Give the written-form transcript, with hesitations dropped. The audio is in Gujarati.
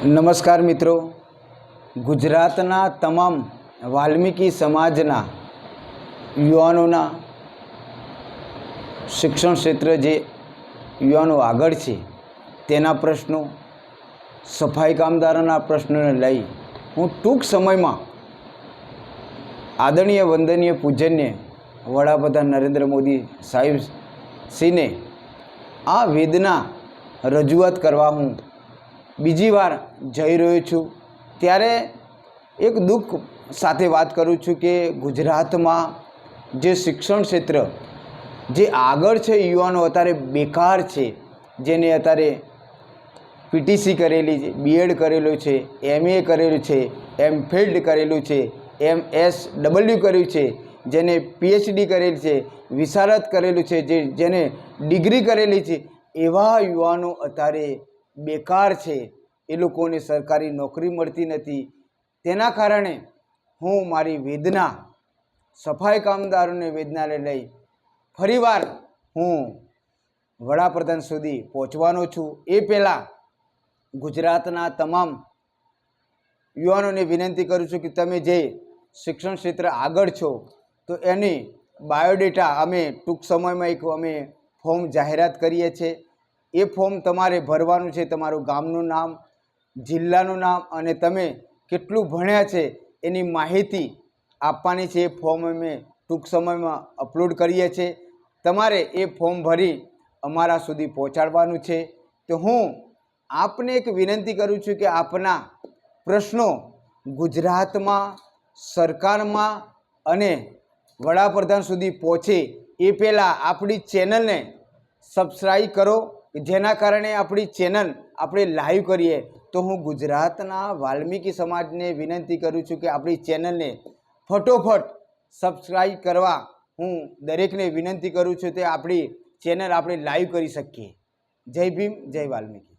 નમસ્કાર મિત્રો, ગુજરાતના તમામ વાલ્મીકી સમાજના યુવાનોના શિક્ષણ ક્ષેત્ર જે યુવાનો આગળ છે તેના પ્રશ્નો, સફાઈ કામદારોના પ્રશ્નોને લઈ હું ટૂંક સમયમાં આદરણીય વંદનીય પૂજન્ય વડાપ્રધાન નરેન્દ્ર મોદી સાહેબશ્રીને આ વેદના રજૂઆત કરવા હું બીજી વાર જઈ રહ્યો છું। ત્યારે એક દુઃખ સાથે વાત કરું છું કે ગુજરાતમાં જે શિક્ષણ ક્ષેત્ર જે આગળ છે, યુવાનો અત્યારે બેકાર છે, જેને અત્યારે પીટીસી કરેલી છે, બીએડ કરેલું છે, એમએ કરેલું છે, એમફિલ કરેલું છે, MSW કર્યું છે, જેને PhD કરેલી છે, વિશારદ કરેલું છે, જેને ડિગ્રી કરેલી છે, એવા યુવાનો અત્યારે બેકાર છે। એ લોકોને સરકારી નોકરી મળતી નથી। તેના કારણે હું મારી વેદના, સફાઈ કામદારોને વેદનાને લઈ ફરીવાર હું વડાપ્રધાન સુધી પહોંચવાનો છું। એ પહેલાં ગુજરાતના તમામ યુવાનોને વિનંતી કરું છું કે તમે જે શિક્ષણ ક્ષેત્ર આગળ છો તો એની બાયોડેટા અમે ટૂંક સમયમાં એક અમે ફોર્મ જાહેરાત કરીએ છીએ। એ ફોર્મ તમારે ભરવાનું છે, તમારું ગામનું નામ, જિલ્લાનું નામ અને તમે કેટલું ભણ્યા છે એની માહિતી આપવાની છે। એ ફોર્મ અમે ટૂંક સમયમાં અપલોડ કરીએ છીએ। તમારે એ ફોર્મ ભરી અમારા સુધી પહોંચાડવાનું છે। તો હું આપને એક વિનંતી કરું છું કે આપના પ્રશ્નો ગુજરાતમાં, સરકારમાં અને વડાપ્રધાન સુધી પહોંચે એ પહેલાં આપણી ચેનલને સબસ્ક્રાઈબ કરો, જેના કારણે આપણી ચેનલ આપણે લાઈવ કરીએ। તો હું ગુજરાતના વાલ્મીકી સમાજને વિનંતી કરું છું કે આપણી ચેનલને ફટોફટ સબસ્ક્રાઈબ કરવા હું દરેકને વિનંતી કરું છું, તે આપણી ચેનલ આપણે લાઈવ કરી શકીએ। જય ભીમ, જય વાલ્મીકી।